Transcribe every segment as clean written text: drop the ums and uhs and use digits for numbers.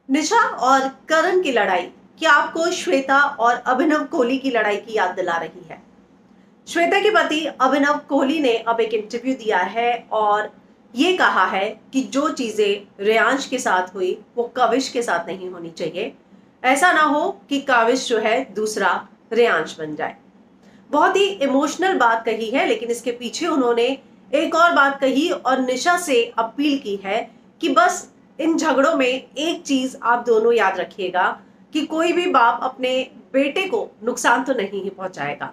निशा और करण की लड़ाई क्या आपको श्वेता और अभिनव कोहली की लड़ाई की याद दिला रही है? श्वेता के पति अभिनव कोहली ने अब एक इंटरव्यू दिया है और ये कहा है कि जो चीजें रेयांश के साथ हुई वो कविश के साथ नहीं होनी चाहिए। ऐसा ना हो कि कविश जो है दूसरा रेयांश बन जाए। बहुत ही इमोशनल बात कही है, लेकिन इसके पीछे उन्होंने एक और बात कही और निशा से अपील की है कि बस इन झगड़ों में एक चीज आप दोनों याद रखिएगा कि कोई भी बाप अपने बेटे को नुकसान तो नहीं ही पहुंचाएगा।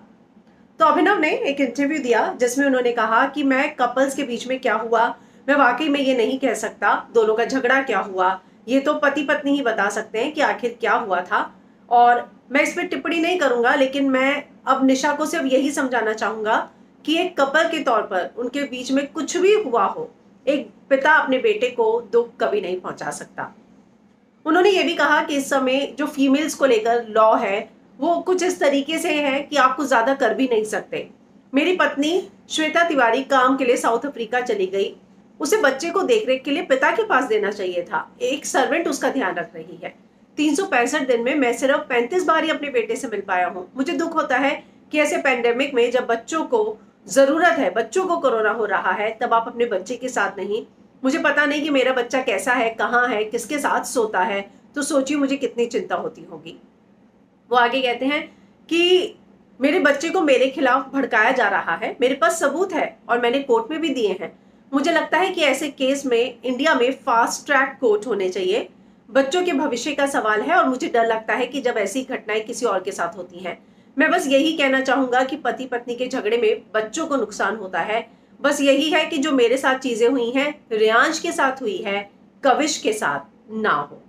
तो अभिनव ने एक इंटरव्यू दिया जिसमें उन्होंने कहा कि मैं कपल्स के बीच में क्या हुआ मैं वाकई में ये नहीं कह सकता, दोनों का झगड़ा क्या हुआ ये तो पति पत्नी ही बता सकते हैं कि आखिर क्या हुआ था, और मैं इस पर टिप्पणी नहीं करूंगा। लेकिन मैं अब निशा को सिर्फ यही समझाना चाहूंगा कि एक कपल के तौर पर उनके बीच में कुछ भी हुआ हो, एक पिता अपने बेटे को दुख कभी नहीं पहुंचा सकता। उन्होंने ये भी कहा कि इस समय जो फीमेल्स को लेकर लॉ है वो कुछ इस तरीके से है कि आप कुछ ज्यादा कर भी नहीं सकते। मेरी पत्नी श्वेता तिवारी काम के लिए साउथ अफ्रीका चली गई, उसे बच्चे को देखरेख के लिए पिता के पास देना चाहिए था, एक सर्वेंट उसका ध्यान रख रही है। 365 दिन में मैं सिर्फ 35 बार ही अपने बेटे से मिल पाया हूँ। मुझे दुख होता है कि ऐसे पैंडेमिक में जब बच्चों को जरूरत है, बच्चों को कोरोना हो रहा है, तब आप अपने बच्चे के साथ नहीं। मुझे पता नहीं कि मेरा बच्चा कैसा है, कहाँ है, किसके साथ सोता है, तो सोचिए मुझे कितनी चिंता होती होगी। वो आगे कहते हैं कि मेरे बच्चे को मेरे खिलाफ भड़काया जा रहा है, मेरे पास सबूत है और मैंने कोर्ट में भी दिए हैं। मुझे लगता है कि ऐसे केस में इंडिया में फास्ट ट्रैक कोर्ट होने चाहिए। बच्चों के भविष्य का सवाल है और मुझे डर लगता है कि जब ऐसी घटनाएं किसी और के साथ होती हैं। मैं बस यही कहना चाहूंगा कि पति पत्नी के झगड़े में बच्चों को नुकसान होता है। बस यही है कि जो मेरे साथ चीजें हुई हैं रेयांश के साथ हुई है, कविश के साथ ना हो।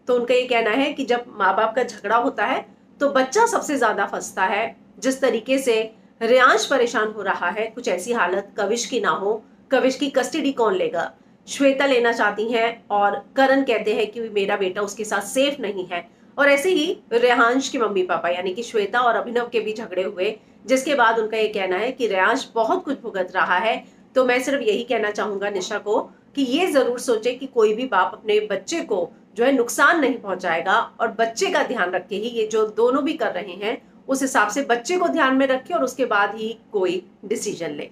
तो उनका ये कहना है कि जब माँ बाप का झगड़ा होता है तो बच्चा सबसे ज्यादा फंसता है। जिस तरीके से रेयांश परेशान हो रहा है, कुछ ऐसी हालत कविश की ना हो। कविश की कस्टडी कौन लेगा? श्वेता लेना चाहती हैं और करण कहते हैं कि मेरा बेटा उसके साथ सेफ नहीं है। और ऐसे ही रेयांश के मम्मी पापा यानी कि श्वेता और अभिनव के भी झगड़े हुए, जिसके बाद उनका ये कहना है कि रेयांश बहुत कुछ भुगत रहा है। तो मैं सिर्फ यही कहना चाहूंगा निशा को कि ये जरूर सोचे कि कोई भी बाप अपने बच्चे को जो है नुकसान नहीं पहुंचाएगा, और बच्चे का ध्यान रख के ही ये जो दोनों भी कर रहे हैं उस हिसाब से बच्चे को ध्यान में रखे और उसके बाद ही कोई डिसीजन ले।